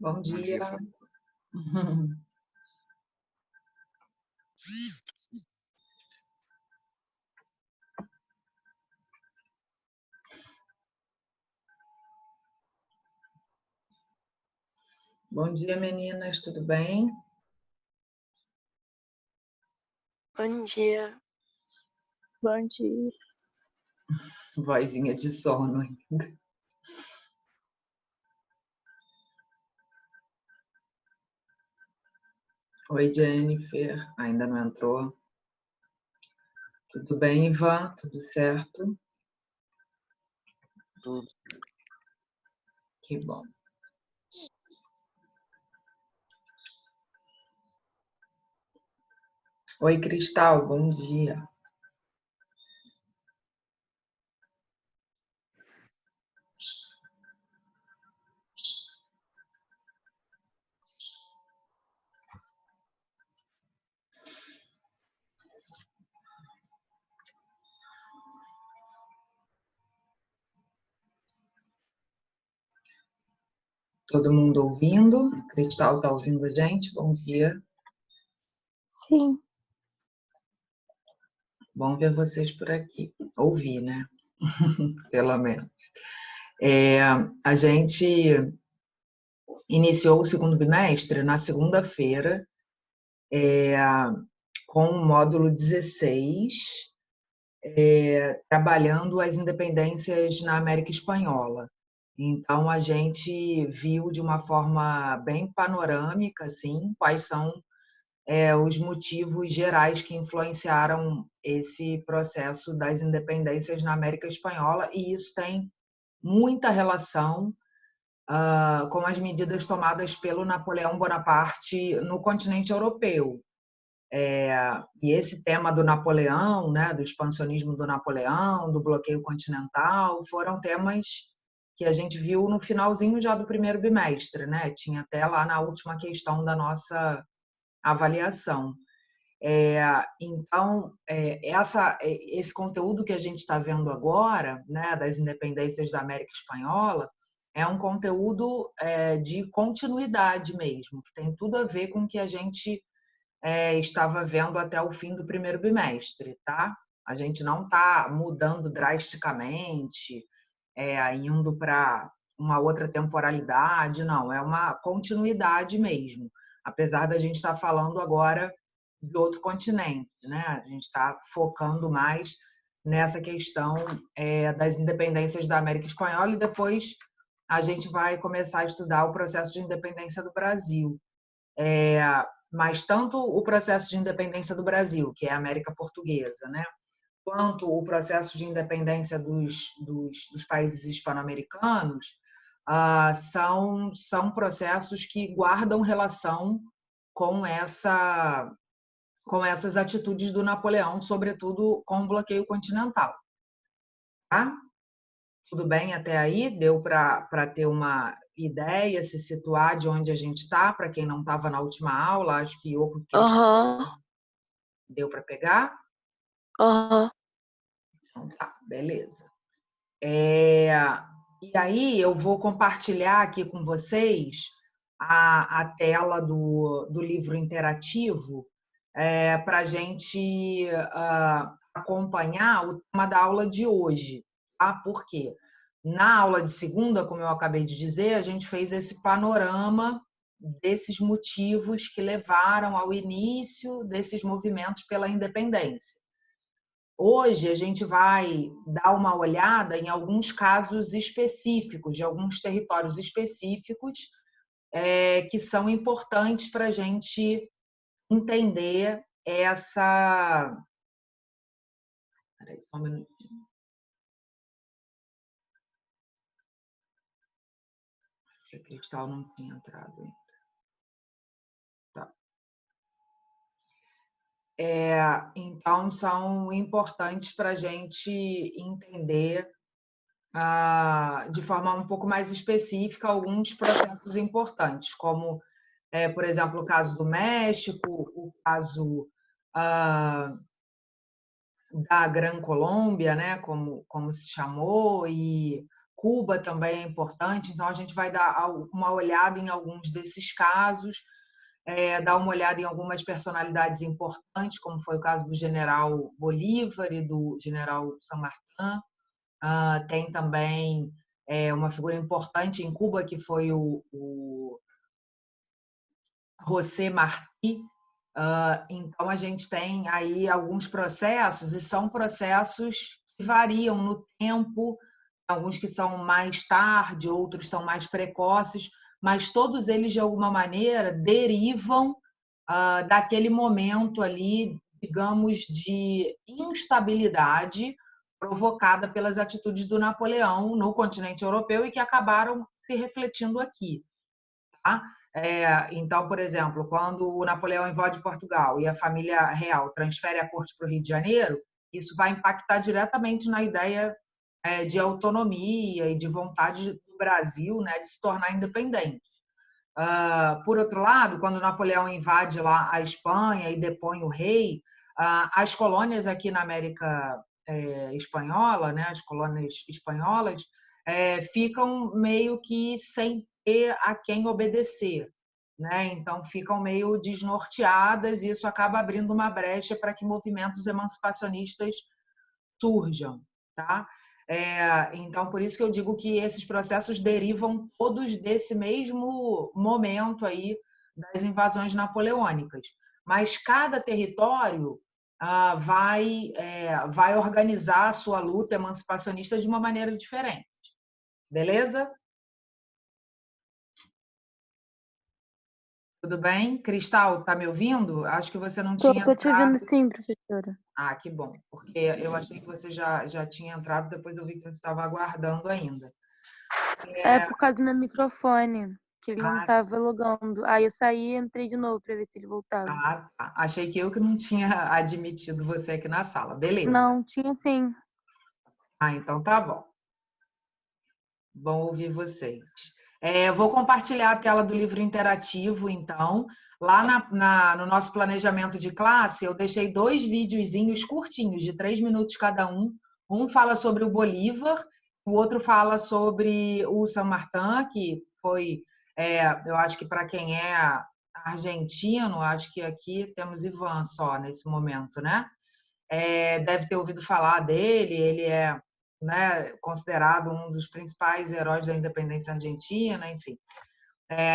Bom Bom dia. dia, Fábio. Bom dia, meninas, tudo bem? Bom dia. Bom dia. Vozinha de sono ainda. Oi, Jennifer, ainda não entrou? Tudo bem, Ivan? Tudo certo? Tudo. Que bom. Oi, Cristal, bom dia. Todo mundo ouvindo? Cristal está ouvindo a gente? Bom dia. Sim. Bom ver vocês por aqui. Ouvir, né? Pelo menos. A gente iniciou o segundo bimestre na segunda-feira, com o módulo 16, trabalhando as independências na América Espanhola. Então, a gente viu de uma forma bem panorâmica, assim, quais são os motivos gerais que influenciaram esse processo das independências na América Espanhola, e isso tem muita relação com as medidas tomadas pelo Napoleão Bonaparte no continente europeu. E esse tema do Napoleão, né, do expansionismo do Napoleão, do bloqueio continental, foram temas que a gente viu no finalzinho já do primeiro bimestre, né? Tinha até lá na última questão da nossa avaliação. Então, esse conteúdo que a gente está vendo agora, né, das independências da América Espanhola, é um conteúdo de continuidade mesmo, que tem tudo a ver com o que a gente estava vendo até o fim do primeiro bimestre, tá? A gente não está mudando drasticamente, indo para uma outra temporalidade, não, é uma continuidade mesmo, apesar da gente estar falando agora de outro continente, né? A gente está focando mais nessa questão das independências da América Espanhola, e depois a gente vai começar a estudar o processo de independência do Brasil. Mas tanto o processo de independência do Brasil, que é a América Portuguesa, né, quanto o processo de independência dos países hispano-americanos, são processos que guardam relação com essas atitudes do Napoleão, sobretudo com o bloqueio continental. Tá? Tudo bem até aí? Deu para ter uma ideia, se situar de onde a gente está, para quem não estava na última aula? Acho que deu para pegar? Então tá, beleza. E aí eu vou compartilhar aqui com vocês a tela do livro interativo para a gente acompanhar o tema da aula de hoje. Tá? Por quê? Na aula de segunda, como eu acabei de dizer, a gente fez esse panorama desses motivos que levaram ao início desses movimentos pela independência. Hoje a gente vai dar uma olhada em alguns casos específicos, de alguns territórios específicos, que são importantes para a gente entender essa... Peraí, só um minutinho. Acho que a Cristal não tinha entrado ainda. Tá. Então, são importantes para a gente entender de forma um pouco mais específica alguns processos importantes, como, por exemplo, o caso do México, o caso da Gran Colômbia, né, como se chamou, e Cuba também é importante, então a gente vai dar uma olhada em alguns desses casos, dar uma olhada em algumas personalidades importantes, como foi o caso do general Bolívar e do general San Martín. Tem também uma figura importante em Cuba, que foi o José Martí. Então, a gente tem aí alguns processos, e são processos que variam no tempo, alguns que são mais tarde, outros são mais precoces, mas todos eles, de alguma maneira, derivam daquele momento ali, digamos, de instabilidade provocada pelas atitudes do Napoleão no continente europeu e que acabaram se refletindo aqui. Tá? Então, por exemplo, quando o Napoleão invade Portugal e a família real transfere a corte para o Rio de Janeiro, isso vai impactar diretamente na ideia de autonomia e de vontade do Brasil, né, de se tornar independente. Por outro lado, quando Napoleão invade lá a Espanha e depõe o rei, as colônias aqui na América espanhola, né, as colônias espanholas, ficam meio que sem ter a quem obedecer, né? Então ficam meio desnorteadas e isso acaba abrindo uma brecha para que movimentos emancipacionistas surjam, tá? Então por isso que eu digo que esses processos derivam todos desse mesmo momento aí das invasões napoleônicas, mas cada território vai organizar a sua luta emancipacionista de uma maneira diferente. Beleza? Tudo bem? Cristal, tá me ouvindo? Acho que você não tinha Tô te ouvindo entrado. sim, professora. Que bom, porque eu achei que você já tinha entrado, depois eu vi que você estava aguardando ainda. É por causa do meu microfone, que ele não Ah, tava logando. Aí eu saí e entrei de novo pra ver se ele voltava. tá. Achei que eu que não tinha admitido você aqui na sala. Beleza. Não, tinha sim. Então tá bom. Bom ouvir vocês. Vou compartilhar a tela do livro interativo, então. Lá no nosso planejamento de classe, eu deixei 2 videozinhos curtinhos, de 3 minutos cada um. Um fala sobre o Bolívar, o outro fala sobre o San Martín, que foi, eu acho que para quem é argentino, acho que aqui temos Ivan só nesse momento, né? Deve ter ouvido falar dele, ele é, né, considerado um dos principais heróis da independência argentina, enfim.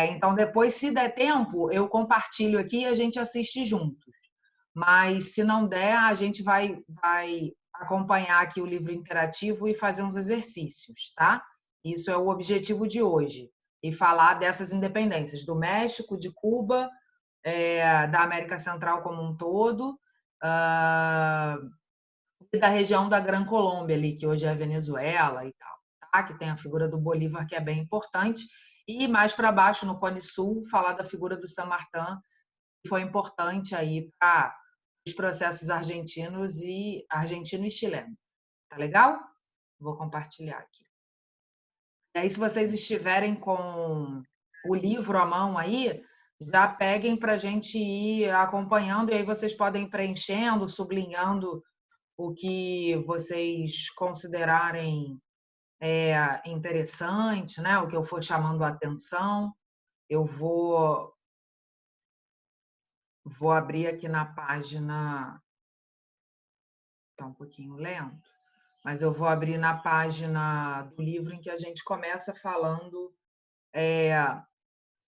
Então, depois, se der tempo, eu compartilho aqui e a gente assiste juntos. Mas, se não der, a gente vai acompanhar aqui o livro interativo e fazer uns exercícios, tá? Isso é o objetivo de hoje. E falar dessas independências, do México, de Cuba, da América Central como um todo, e da região da Gran Colômbia ali, que hoje é a Venezuela e tal, tá? Que tem a figura do Bolívar, que é bem importante, e mais para baixo, no Cone Sul, falar da figura do San Martín, que foi importante aí para os processos argentino e chileno. Tá legal? Vou compartilhar aqui. E aí, se vocês estiverem com o livro à mão aí, já peguem para a gente ir acompanhando, e aí vocês podem ir preenchendo, sublinhando o que vocês considerarem interessante, né? O que eu for chamando a atenção. Eu vou abrir aqui na página, está um pouquinho lento, mas eu vou abrir na página do livro em que a gente começa falando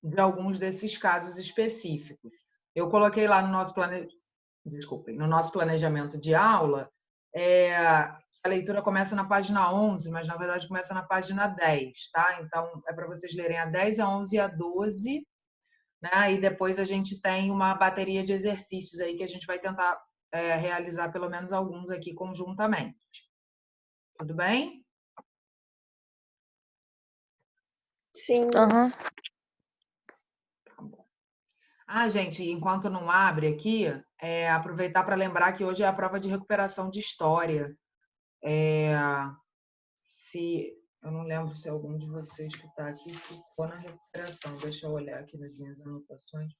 de alguns desses casos específicos. Eu coloquei lá no nosso no nosso planejamento de aula, a leitura começa na página 11, mas na verdade começa na página 10, tá? Então é para vocês lerem a 10, a 11 e a 12, né? E depois a gente tem uma bateria de exercícios aí que a gente vai tentar realizar pelo menos alguns aqui conjuntamente. Tudo bem? Sim. Aham. Tá bom. Gente, enquanto não abre aqui, aproveitar para lembrar que hoje é a prova de recuperação de história. Se eu não lembro se algum de vocês que está aqui ficou na recuperação. Deixa eu olhar aqui nas minhas anotações.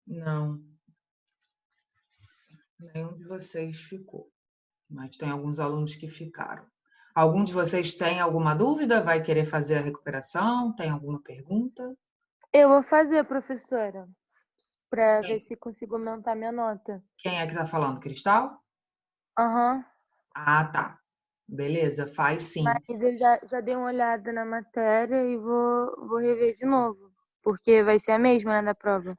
Não, nenhum de vocês ficou. mas tem alguns alunos que ficaram. Algum de vocês tem alguma dúvida? Vai querer fazer a recuperação? Tem alguma pergunta? Eu vou fazer, professora, para ver Quem, se consigo aumentar minha nota. quem é que está falando? Cristal? Aham. Ah, tá. Beleza, faz sim. Mas eu já dei uma olhada na matéria e vou rever de novo, porque vai ser a mesma, né, da prova.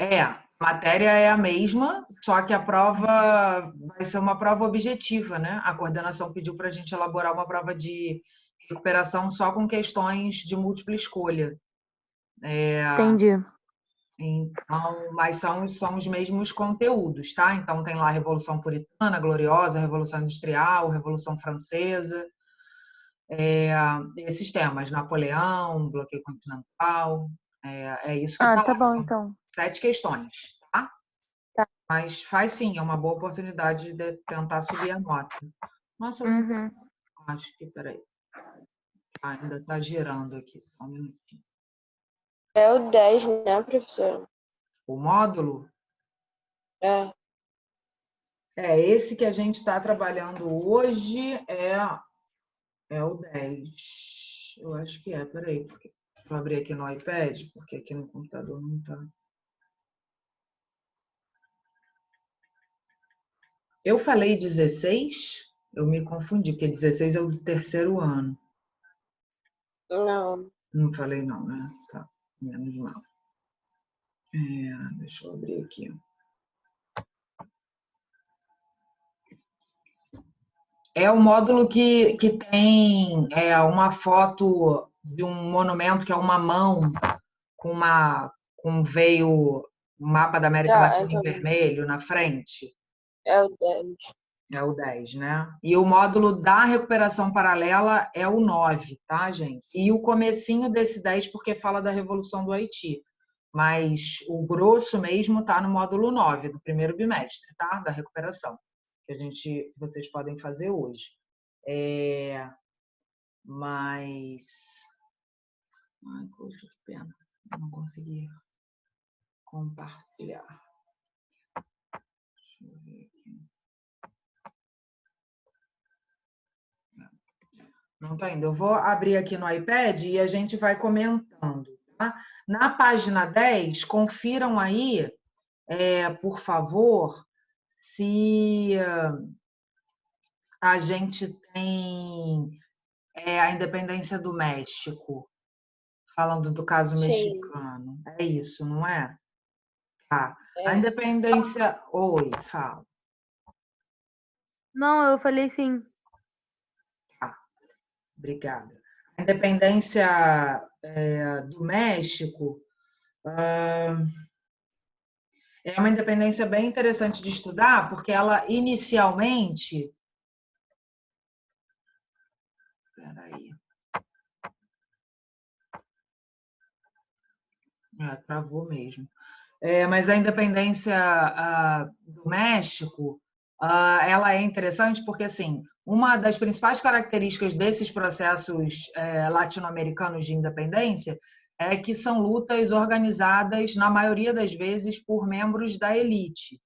A matéria é a mesma, só que a prova vai ser uma prova objetiva, né? A coordenação pediu para a gente elaborar uma prova de recuperação só com questões de múltipla escolha. Entendi. Então, mas são os mesmos conteúdos, tá? Então tem lá a Revolução Puritana, Gloriosa, Revolução Industrial, Revolução Francesa, esses temas, Napoleão, bloqueio continental, é isso que Ah, está tá lá. bom, São então. 7 questões, tá? Tá. Mas faz sim, é uma boa oportunidade de tentar subir a nota. Nossa, eu não Uhum. acho que, peraí. Ainda está girando aqui, só um minutinho. É o 10, né, professora? O módulo É. esse que a gente está trabalhando hoje é o 10. Eu acho que peraí, porque deixa eu abrir aqui no iPad, porque aqui no computador não está. Eu falei 16? Eu me confundi, porque 16 é o do terceiro ano. Não. Não falei não, né? Tá, menos mal. Deixa eu abrir aqui. É o módulo que tem uma foto de um monumento que é uma mão com um veio, um mapa da América Tá, Latina em então vermelho na frente. é o 10. É o 10, né? E o módulo da recuperação paralela é o 9, tá, gente? E o comecinho desse 10 porque fala da Revolução do Haiti. Mas o grosso mesmo tá no módulo 9 do primeiro bimestre, tá? Da recuperação, que vocês podem fazer hoje. Mas... Ai, poxa, que pena. Não consegui compartilhar. Deixa eu ver aqui. Não tá indo. Eu vou abrir aqui no iPad e a gente vai comentando. Tá? Na página 10, confiram aí, por favor, se a gente tem a independência do México, falando do caso Sim. mexicano. É isso, não é? Tá. A É. independência. Oi, fala. Não, eu falei sim. Tá, obrigada. A independência do México. É uma independência bem interessante de estudar, porque ela inicialmente. Peraí. Travou mesmo. Mas a independência do México, ela é interessante porque, assim, uma das principais características desses processos latino-americanos de independência é que são lutas organizadas, na maioria das vezes, por membros da elite.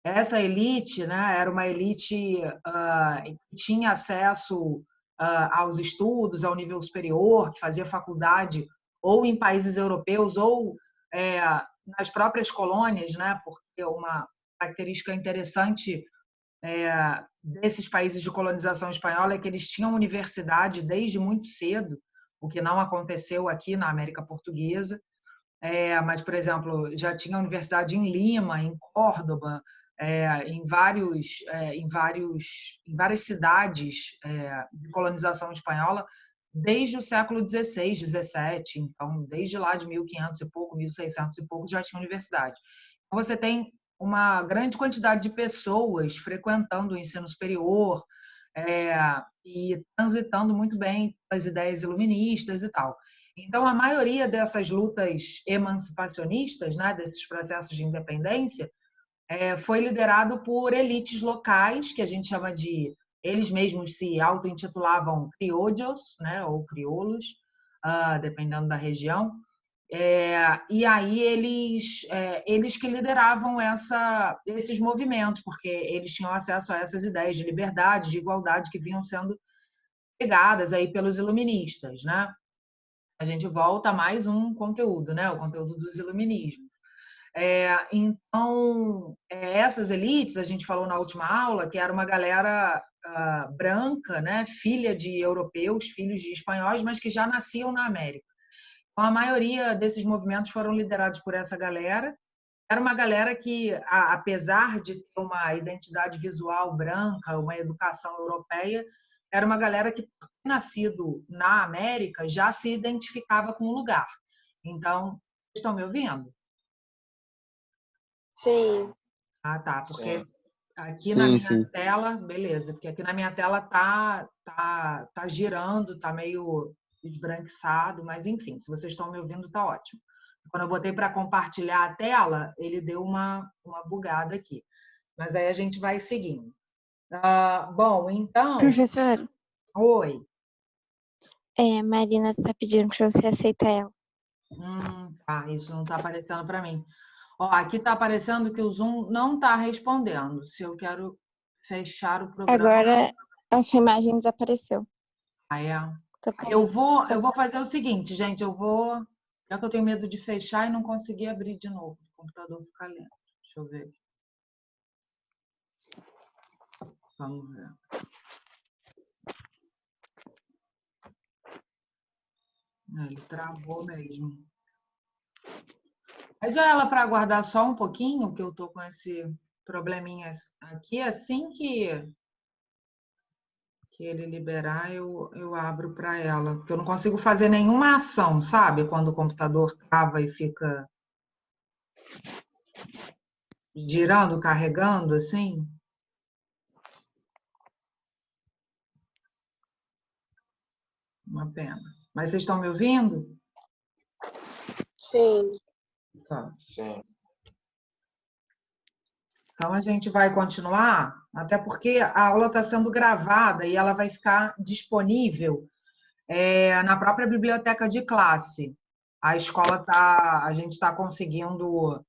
Essa elite, né, era uma elite que tinha acesso aos estudos, ao nível superior, que fazia faculdade ou em países europeus ou nas próprias colônias, né, porque uma característica interessante desses países de colonização espanhola é que eles tinham universidade desde muito cedo, o que não aconteceu aqui na América Portuguesa. Mas, por exemplo, já tinha universidade em Lima, em Córdoba, em várias cidades de colonização espanhola desde o século XVI, XVII. Então, desde lá de 1500 e pouco, 1600 e pouco, já tinha universidade. Então, você tem uma grande quantidade de pessoas frequentando o ensino superior e transitando muito bem as ideias iluministas e tal. Então, a maioria dessas lutas emancipacionistas, né, desses processos de independência, foi liderado por elites locais, que a gente chama de... Eles mesmos se auto-intitulavam criollos, né, ou crioulos, dependendo da região, E aí eles que lideravam esses movimentos, porque eles tinham acesso a essas ideias de liberdade, de igualdade que vinham sendo pegadas aí pelos iluministas, né? A gente volta a mais um conteúdo, né? O conteúdo dos iluminismos. Então, essas elites, a gente falou na última aula, que era uma galera branca, né? Filha de europeus, filhos de espanhóis, mas que já nasciam na América. Então, a maioria desses movimentos foram liderados por essa galera. Era uma galera que, apesar de ter uma identidade visual branca, uma educação europeia, era uma galera que, por ter nascido na América, já se identificava com o lugar. Então, vocês estão me ouvindo? Sim. Ah, tá, porque Sim. aqui na Sim, minha sim. tela, beleza, porque aqui na minha tela tá girando, tá meio esbranquiçado, mas enfim, se vocês estão me ouvindo, tá ótimo. Quando eu botei para compartilhar a tela, ele deu uma bugada aqui. Mas aí a gente vai seguindo. Bom, então... Professora, Oi. a Marina está pedindo para você aceitar ela. Tá, isso não está aparecendo para mim. Ó, aqui está aparecendo que o Zoom não está respondendo. Se eu quero fechar o programa... Agora a sua imagem desapareceu. Tá Eu vou fazer o seguinte, gente, já que eu tenho medo de fechar e não conseguir abrir de novo, o computador fica lento. Deixa eu ver aqui. Vamos ver. Ele travou mesmo. Pede a ela para aguardar só um pouquinho, que eu tô com esse probleminha aqui. Assim que ele liberar, eu abro para ela. Porque eu não consigo fazer nenhuma ação, sabe? Quando o computador trava e fica girando, carregando, assim. Uma pena. Mas vocês estão me ouvindo? Sim. Tá. Sim. Então, a gente vai continuar, até porque a aula está sendo gravada e ela vai ficar disponível na própria biblioteca de classe. A gente está conseguindo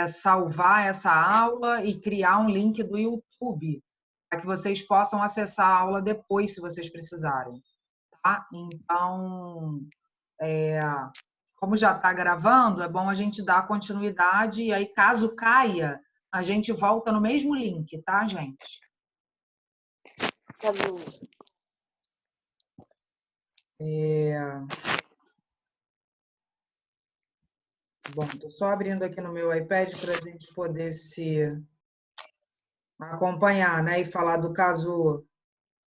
salvar essa aula e criar um link do YouTube para que vocês possam acessar a aula depois, se vocês precisarem. Tá? Então, como já está gravando, é bom a gente dar continuidade e aí, caso caia, a gente volta no mesmo link, tá, gente? Tá bom. Bom, estou só abrindo aqui no meu iPad para a gente poder se acompanhar, né, e falar do caso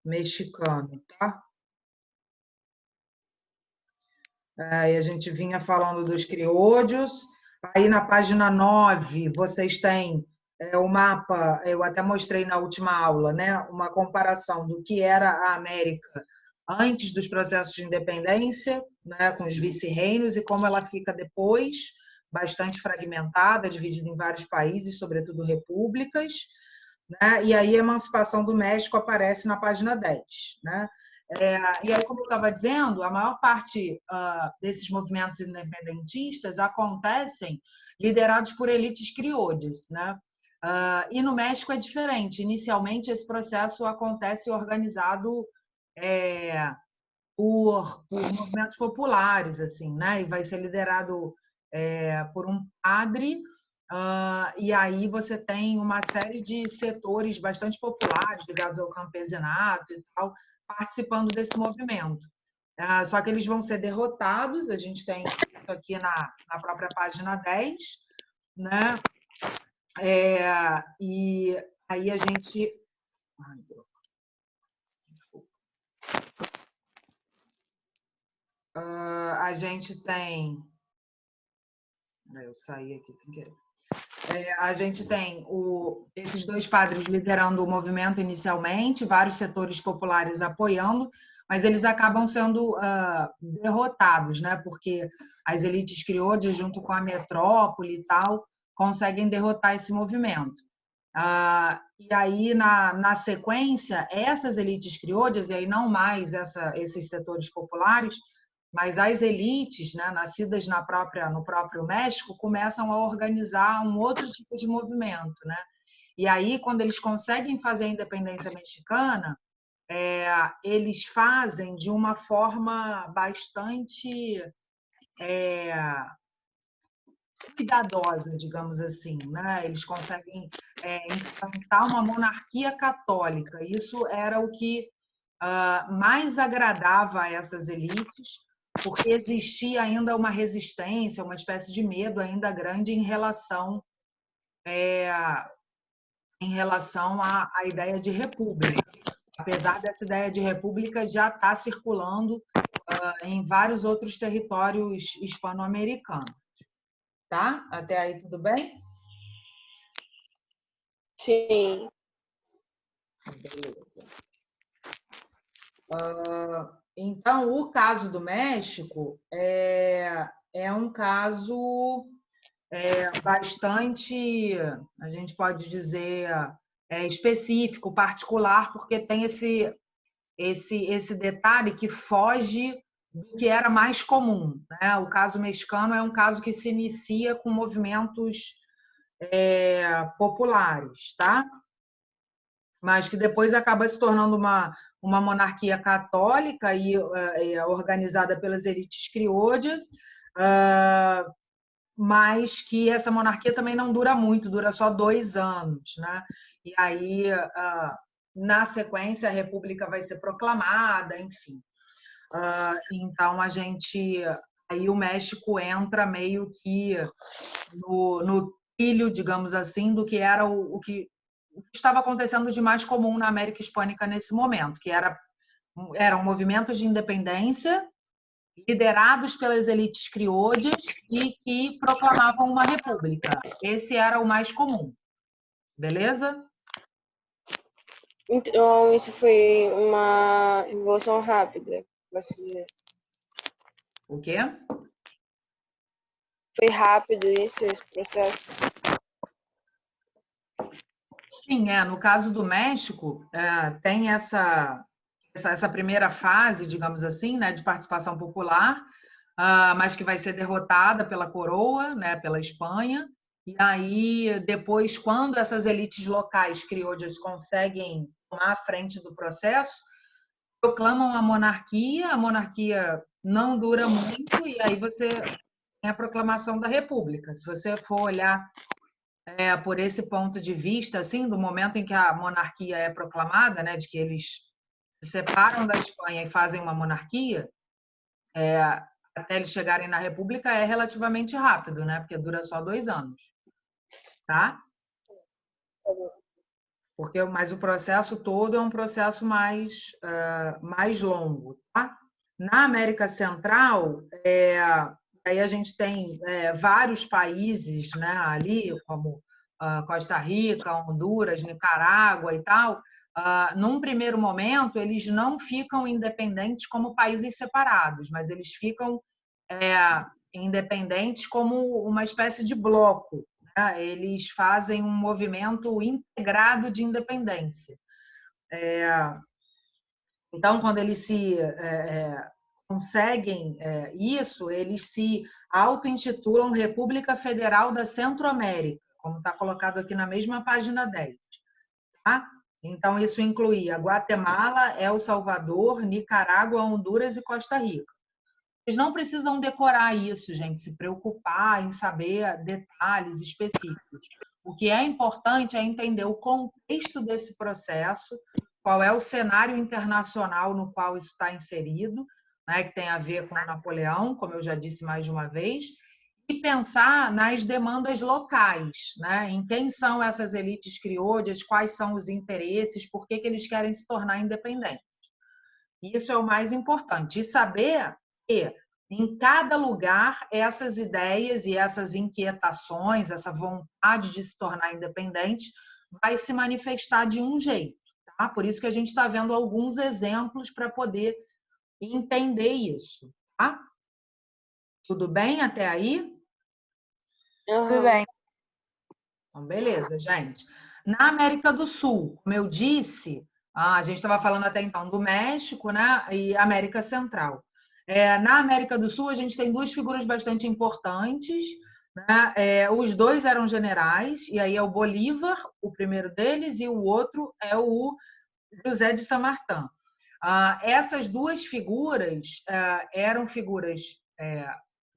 mexicano, tá? E a gente vinha falando dos criollos. Aí na página 9, vocês têm o mapa, eu até mostrei na última aula, né? Uma comparação do que era a América antes dos processos de independência, né? Com os vice-reinos, e como ela fica depois, bastante fragmentada, dividida em vários países, sobretudo repúblicas, né? E aí a emancipação do México aparece na página 10, né? E aí, como eu estava dizendo, a maior parte desses movimentos independentistas acontecem liderados por elites criolhas, né? E no México é diferente. Inicialmente, esse processo acontece organizado por movimentos populares, assim, né? E vai ser liderado por um padre. E aí você tem uma série de setores bastante populares ligados ao campesinato e tal, participando desse movimento. Só que eles vão ser derrotados, a gente tem isso aqui na própria página 10, né? E aí a gente... Ai, a gente tem... Eu saí aqui sem querer. A gente tem esses dois padres liderando o movimento inicialmente, vários setores populares apoiando, mas eles acabam sendo derrotados, né? Porque as elites criolhas, junto com a metrópole e tal, conseguem derrotar esse movimento. E aí, na sequência, essas elites criolhas, e aí não mais esses setores populares, mas as elites, né, nascidas no próprio México, começam a organizar um outro tipo de movimento, né? E aí, quando eles conseguem fazer a independência mexicana, eles fazem de uma forma bastante cuidadosa, digamos assim, né? Eles conseguem implantar uma monarquia católica. Isso era o que mais agradava a essas elites, porque existia ainda uma resistência, uma espécie de medo ainda grande em relação à ideia de república. Apesar dessa ideia de república já estar circulando em vários outros territórios hispano-americanos. Tá? Até aí tudo bem? Sim. Beleza. Então, o caso do México é um caso bastante, a gente pode dizer, específico, particular, porque tem esse detalhe que foge do que era mais comum, né? O caso mexicano é um caso que se inicia com movimentos populares, tá? Mas que depois acaba se tornando uma monarquia católica e organizada pelas elites criolhas, mas que essa monarquia também não dura muito, dura só 2 anos, né? E aí, na sequência, a república vai ser proclamada, enfim. Então, aí o México entra meio que no trilho, digamos assim, do que era o que estava acontecendo de mais comum na América Hispânica nesse momento, que eram movimentos de independência liderados pelas elites criolhas e que proclamavam uma república. Esse era o mais comum. Beleza? Então, isso foi uma revolução rápida, posso dizer. O quê? Foi rápido esse processo? Sim, no caso do México, tem essa primeira fase, digamos assim, né, de participação popular, mas que vai ser derrotada pela coroa, né, pela Espanha. E aí, depois, quando essas elites locais criolhas conseguem tomar a frente do processo, proclamam a monarquia não dura muito, e aí você tem a proclamação da República. Se você for olhar por esse ponto de vista, assim, do momento em que a monarquia é proclamada, né, de que eles se separam da Espanha e fazem uma monarquia, até eles chegarem na República é relativamente rápido, né, porque dura só 2 anos, tá? Mas o processo todo é um processo mais longo, tá? Na América Central, aí a gente tem vários países, né, ali, como Costa Rica, Honduras, Nicarágua e tal. Num primeiro momento, eles não ficam independentes como países separados, mas eles ficam independentes como uma espécie de bloco. Né? Eles fazem um movimento integrado de independência. Então, quando eles se conseguem isso, eles se auto-intitulam República Federal da Centro-América, como está colocado aqui na mesma página 10. Tá? Então, isso incluía Guatemala, El Salvador, Nicarágua, Honduras e Costa Rica. Vocês não precisam decorar isso, gente, se preocupar em saber detalhes específicos. O que é importante é entender o contexto desse processo, qual é o cenário internacional no qual isso está inserido, né, que tem a ver com Napoleão, como eu já disse mais de uma vez, e pensar nas demandas locais, né, em quem são essas elites criolhas, quais são os interesses, por que eles querem se tornar independentes. Isso é o mais importante. E saber que em cada lugar essas ideias e essas inquietações, essa vontade de se tornar independente vai se manifestar de um jeito. Tá? Por isso que a gente está vendo alguns exemplos para poder entender isso. Tá? Tudo bem até aí? Tudo bem. Então, beleza, gente. Na América do Sul, como eu disse, a gente estava falando até então do México, né, e América Central. Na América do Sul, a gente tem duas figuras bastante importantes, né? Os dois eram generais, e aí é o Bolívar, o primeiro deles, e o outro é o José de Samartin. Essas duas figuras eram figuras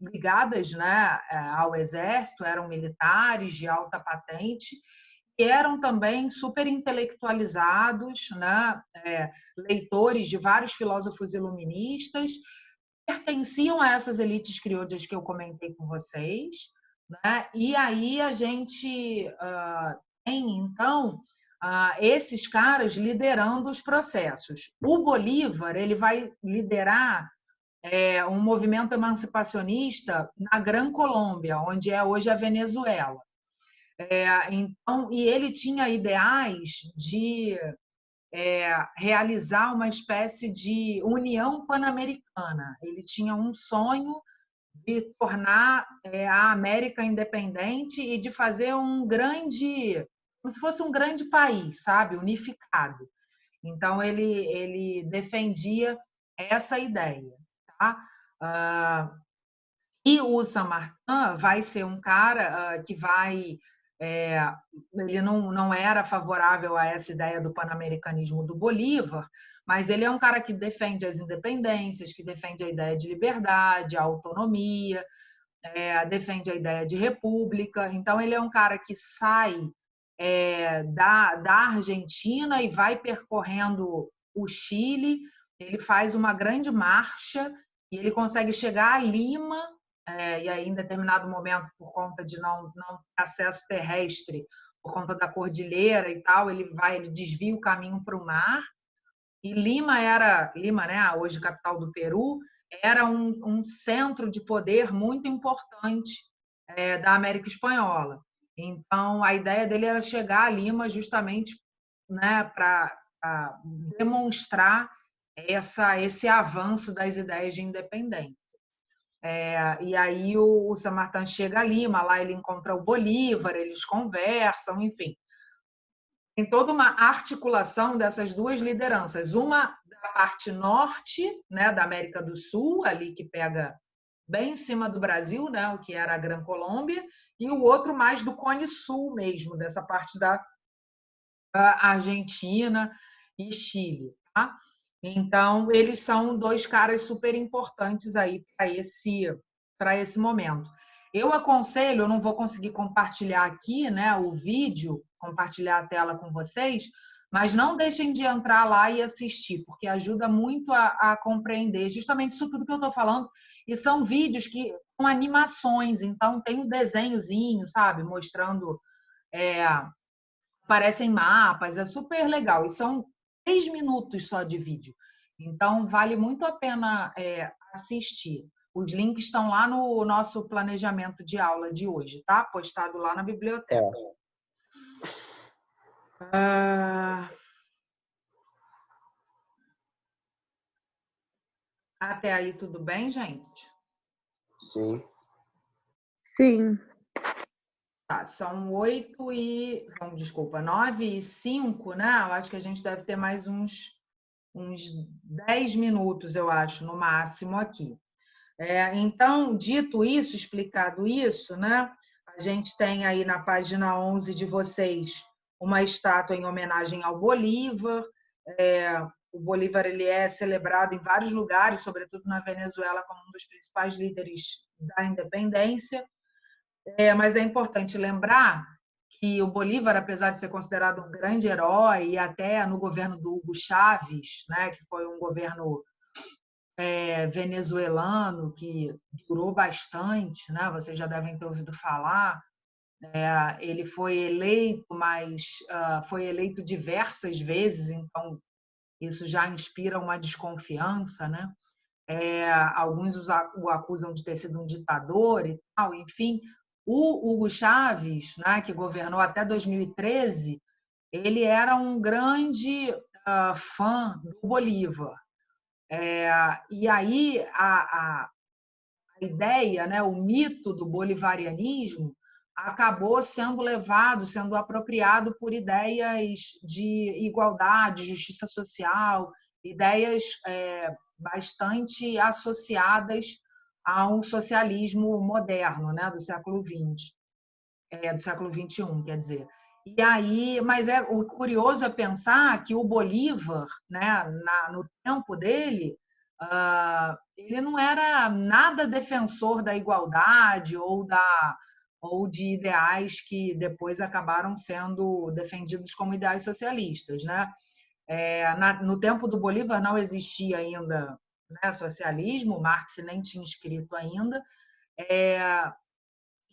ligadas, né, ao exército, eram militares de alta patente, e eram também super intelectualizados, né, leitores de vários filósofos iluministas, pertenciam a essas elites crioulas que eu comentei com vocês, né? E aí a gente tem, então, esses caras liderando os processos. O Bolívar ele vai liderar um movimento emancipacionista na Gran Colômbia, onde é hoje a Venezuela. Então, e ele tinha ideais de realizar uma espécie de união pan-americana. Ele tinha um sonho de tornar a América independente e de fazer um grande, como se fosse um grande país, sabe, unificado. Então ele defendia essa ideia, tá? E o Samartin vai ser um cara que vai ele não era favorável a essa ideia do panamericanismo do Bolívar, mas ele é um cara que defende as independências, que defende a ideia de liberdade, a autonomia, defende a ideia de república. Então, ele é um cara que sai da Argentina e vai percorrendo o Chile, ele faz uma grande marcha e ele consegue chegar a Lima, e aí, em determinado momento, por conta de não ter acesso terrestre, por conta da cordilheira e tal, ele desvia o caminho para o mar. E Lima, né, hoje capital do Peru, era um centro de poder muito importante da América Espanhola. Então, a ideia dele era chegar a Lima justamente, né, para demonstrar esse avanço das ideias de independência. E aí o Samartin chega a Lima, lá ele encontra o Bolívar, eles conversam, enfim. Tem toda uma articulação dessas duas lideranças, uma da parte norte, né, da América do Sul, ali que pega bem em cima do Brasil, né, o que era a Gran Colômbia, e o outro mais do Cone Sul mesmo, dessa parte da Argentina e Chile, tá? Então, eles são dois caras super importantes aí para esse momento. Eu aconselho, eu não vou conseguir compartilhar aqui, né, o vídeo, compartilhar a tela com vocês, mas não deixem de entrar lá e assistir, porque ajuda muito a compreender justamente isso tudo que eu estou falando. E são vídeos com animações, então tem um desenhozinho, sabe, mostrando, aparecem mapas, é super legal. E são 3 minutos só de vídeo. Então, vale muito a pena assistir. Os links estão lá no nosso planejamento de aula de hoje, tá? Postado lá na biblioteca. Até aí tudo bem, gente? Sim. Sim. Tá, são 9h05, né? Eu acho que a gente deve ter mais uns 10 minutos, eu acho, no máximo aqui. Então, dito isso, explicado isso, né? A gente tem aí na página 11 de vocês uma estátua em homenagem ao Bolívar. O Bolívar ele é celebrado em vários lugares, sobretudo na Venezuela, como um dos principais líderes da independência. Mas é importante lembrar que o Bolívar, apesar de ser considerado um grande herói, e até no governo do Hugo Chávez, né, que foi um governo venezuelano que durou bastante, né, vocês já devem ter ouvido falar, ele foi eleito, mas foi eleito diversas vezes, então isso já inspira uma desconfiança, né? Alguns o acusam de ter sido um ditador e tal, enfim. O Hugo Chávez, né, que governou até 2013, ele era um grande fã do Bolívar. E aí a ideia, né, o mito do bolivarianismo acabou sendo levado, sendo apropriado por ideias de igualdade, justiça social, ideias bastante associadas ao socialismo moderno, né, do século XX, do século XXI, quer dizer. E aí, mas o curioso é pensar que o Bolívar, né, no tempo dele, ele não era nada defensor da igualdade ou de ideais que depois acabaram sendo defendidos como ideais socialistas, né? No tempo do Bolívar não existia ainda, né, socialismo, Marx nem tinha escrito ainda.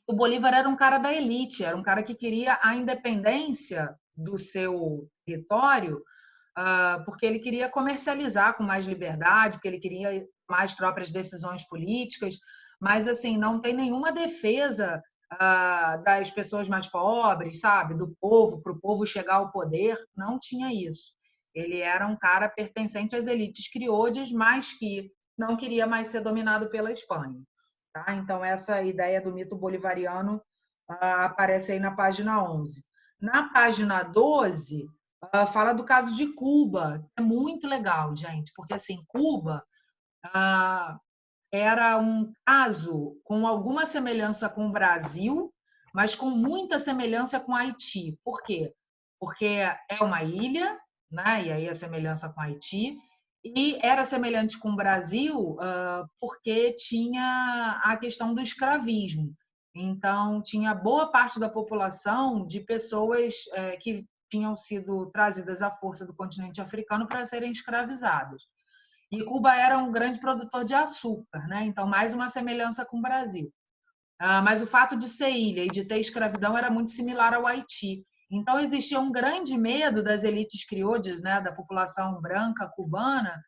O Bolívar era um cara da elite, era um cara que queria a independência do seu território, porque ele queria comercializar com mais liberdade, porque ele queria mais próprias decisões políticas, mas assim não tem nenhuma defesa das pessoas mais pobres, sabe, do povo, para o povo chegar ao poder, não tinha isso. Ele era um cara pertencente às elites crioudas, mas que não queria mais ser dominado pela Espanha. Tá? Então, essa ideia do mito bolivariano aparece aí na página 11. Na página 12, fala do caso de Cuba. É muito legal, gente, porque assim, Cuba era um caso com alguma semelhança com o Brasil, mas com muita semelhança com Haiti. Por quê? Porque é uma ilha, né? E aí a semelhança com Haiti, e era semelhante com o Brasil porque tinha a questão do escravismo. Então, tinha boa parte da população de pessoas que tinham sido trazidas à força do continente africano para serem escravizadas. E Cuba era um grande produtor de açúcar, né? Então, mais uma semelhança com o Brasil. Mas o fato de ser ilha e de ter escravidão era muito similar ao Haiti. Então, existia um grande medo das elites crioudas, né, da população branca cubana,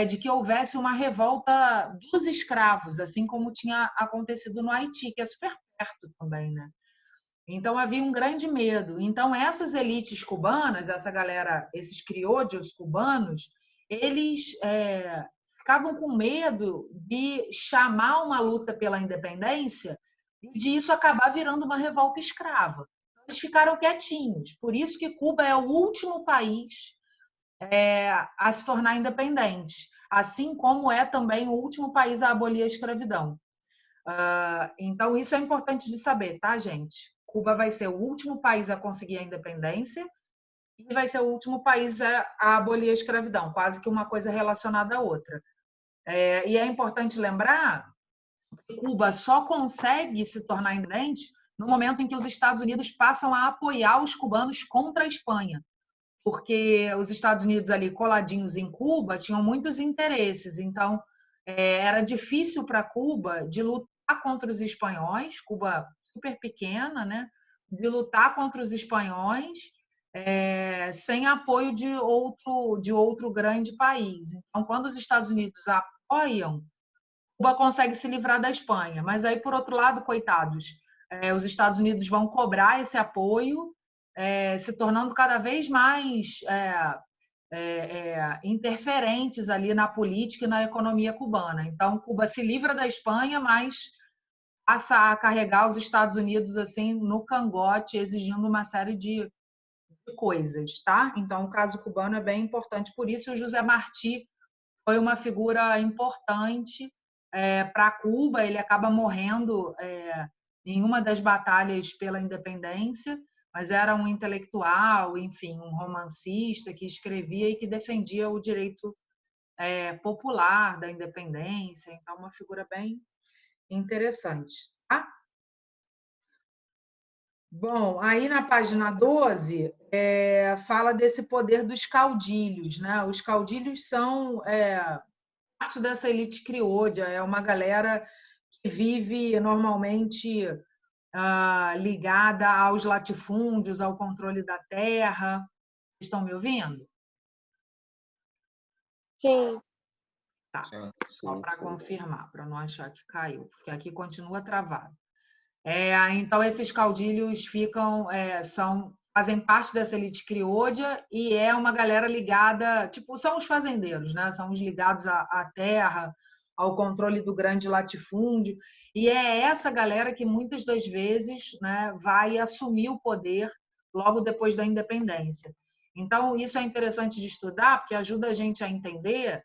de que houvesse uma revolta dos escravos, assim como tinha acontecido no Haiti, que é super perto também, né? Então, havia um grande medo. Então, essas elites cubanas, essa galera, esses crioudos cubanos, eles ficavam com medo de chamar uma luta pela independência e disso acabar virando uma revolta escrava. Eles ficaram quietinhos. Por isso que Cuba é o último país a se tornar independente, assim como é também o último país a abolir a escravidão. Então, isso é importante de saber, tá, gente? Cuba vai ser o último país a conseguir a independência e vai ser o último país a abolir a escravidão, quase que uma coisa relacionada à outra. E é importante lembrar que Cuba só consegue se tornar independente no momento em que os Estados Unidos passam a apoiar os cubanos contra a Espanha, porque os Estados Unidos ali coladinhos em Cuba tinham muitos interesses, então era difícil para Cuba de lutar contra os espanhóis, Cuba super pequena, né? De lutar contra os espanhóis sem apoio de outro grande país. Então, quando os Estados Unidos apoiam, Cuba consegue se livrar da Espanha. Mas aí, por outro lado, coitados, os Estados Unidos vão cobrar esse apoio, se tornando cada vez mais interferentes ali na política e na economia cubana. Então, Cuba se livra da Espanha, mas passa a carregar os Estados Unidos assim no cangote, exigindo uma série de coisas, tá? Então, o caso cubano é bem importante por isso. O José Martí foi uma figura importante para Cuba. Ele acaba morrendo em uma das batalhas pela independência, mas era um intelectual, enfim, um romancista que escrevia e que defendia o direito popular da independência. Então, uma figura bem interessante, tá? Bom, aí na página 12 fala desse poder dos caudilhos, né? Os caudilhos são parte dessa elite criouda, é uma galera que vive normalmente ligada aos latifúndios, ao controle da terra. Vocês estão me ouvindo? Sim. Tá, só para confirmar, para não achar que caiu, porque aqui continua travado. Então, esses caudilhos fazem parte dessa elite criouda e é uma galera ligada, tipo, são os fazendeiros, né? São os ligados à terra, ao controle do grande latifúndio, e é essa galera que muitas das vezes, né, vai assumir o poder logo depois da independência. Então, isso é interessante de estudar, porque ajuda a gente a entender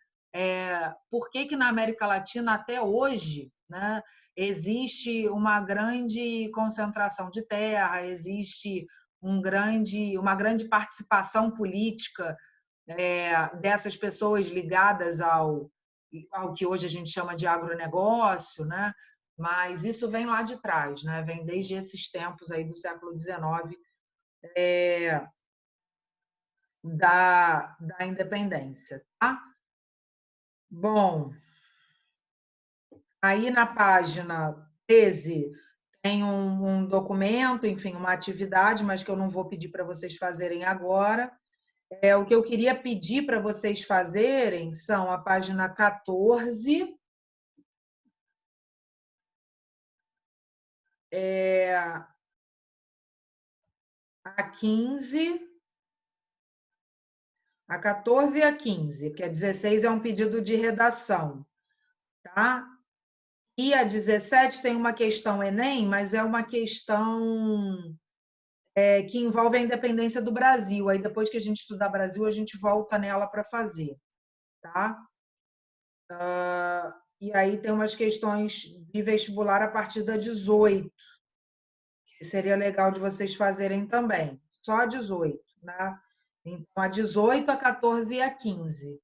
por que na América Latina, até hoje, né, existe uma grande concentração de terra, existe uma grande participação política dessas pessoas ligadas ao que hoje a gente chama de agronegócio, né? Mas isso vem lá de trás, né? Vem desde esses tempos aí do século XIX, da independência, tá? Bom, aí na página 13 tem um documento, enfim, uma atividade, mas que eu não vou pedir para vocês fazerem agora. O que eu queria pedir para vocês fazerem são a página 14, a 15, a 14 e a 15, porque a 16 é um pedido de redação, tá? E a 17 tem uma questão Enem, mas é uma questão que envolve a independência do Brasil. Aí, depois que a gente estudar Brasil, a gente volta nela para fazer, tá? E aí tem umas questões de vestibular a partir da 18, que seria legal de vocês fazerem também. Só a 18, né? Então, a 18, a 14 e a 15.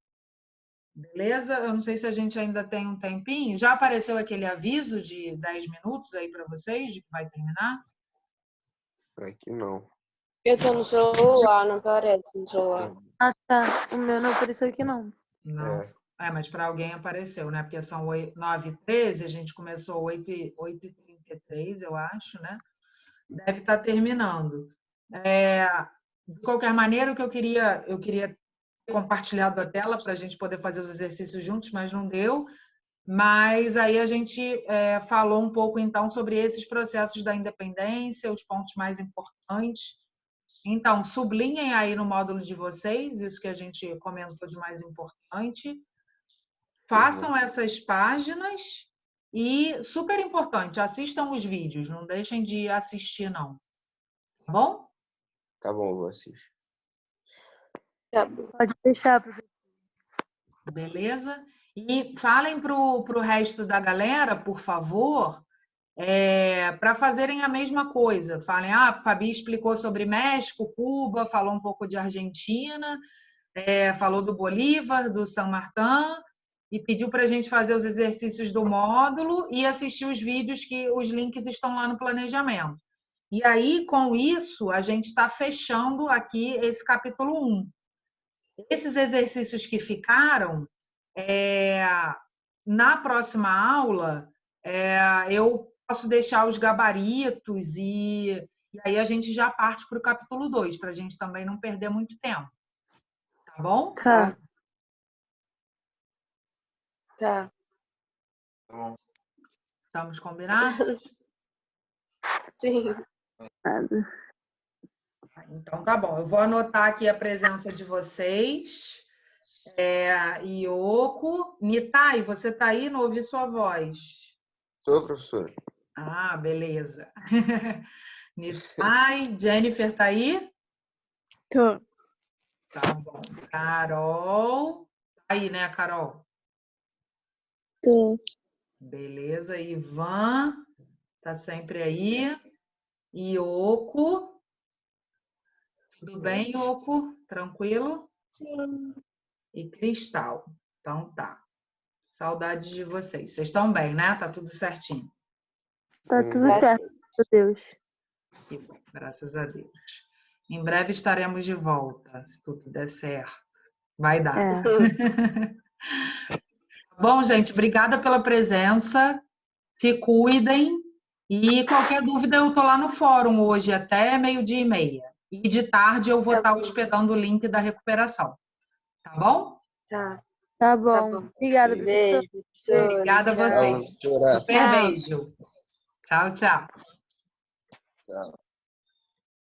Beleza? Eu não sei se a gente ainda tem um tempinho. Já apareceu aquele aviso de 10 minutos aí para vocês, de que vai terminar? Aqui não. Eu tô no celular, não parece no celular. Ah, tá. O meu não apareceu aqui, não. Não. Mas para alguém apareceu, né? Porque são 9h13, a gente começou 8h33, eu acho, né? Deve estar terminando. De qualquer maneira, o que eu queria ter compartilhado a tela para a gente poder fazer os exercícios juntos, mas não deu. Mas aí a gente falou um pouco, então, sobre esses processos da independência, os pontos mais importantes. Então, sublinhem aí no módulo de vocês, isso que a gente comentou de mais importante. Façam essas páginas e, super importante, assistam os vídeos, não deixem de assistir, não. Tá bom? Tá bom, vou assistir. Tá bom. Pode deixar, professor. Beleza? E falem para o resto da galera, por favor, para fazerem a mesma coisa. Falem, Fabi explicou sobre México, Cuba, falou um pouco de Argentina, falou do Bolívar, do San Martín, e pediu para a gente fazer os exercícios do módulo e assistir os vídeos que os links estão lá no planejamento. E aí, com isso, a gente está fechando aqui esse capítulo 1. Esses exercícios que ficaram, na próxima aula, eu posso deixar os gabaritos e aí a gente já parte para o capítulo 2, para a gente também não perder muito tempo. Tá bom? Tá. Tá. Estamos combinados? Sim. Nada. Então, tá bom. Eu vou anotar aqui a presença de vocês. Ioko. Nitai, você tá aí? Não ouvi sua voz. Tô, professora. Ah, beleza. Nitai, Jennifer tá aí? Tô. Tá bom. Carol. Tá aí, né, Carol? Tô. Beleza. Ivan. Tá sempre aí. Ioko. Tudo bem, Ioko? Tranquilo? Sim. E Cristal. Então tá. Saudades de vocês. Vocês estão bem, né? Tá tudo certinho. Tá tudo certo, meu Deus. Que bom, graças a Deus. Em breve estaremos de volta, se tudo der certo. Vai dar. Bom, gente, obrigada pela presença. Se cuidem. E qualquer dúvida, eu tô lá no fórum hoje até 12h30. E de tarde eu vou estar hospedando o link da recuperação. Tá bom? Tá. Tá bom. Tá bom. Obrigada, professor. Beijo, professora. Obrigada a Tchau. vocês. Super beijo. Tchau, tchau. Tchau.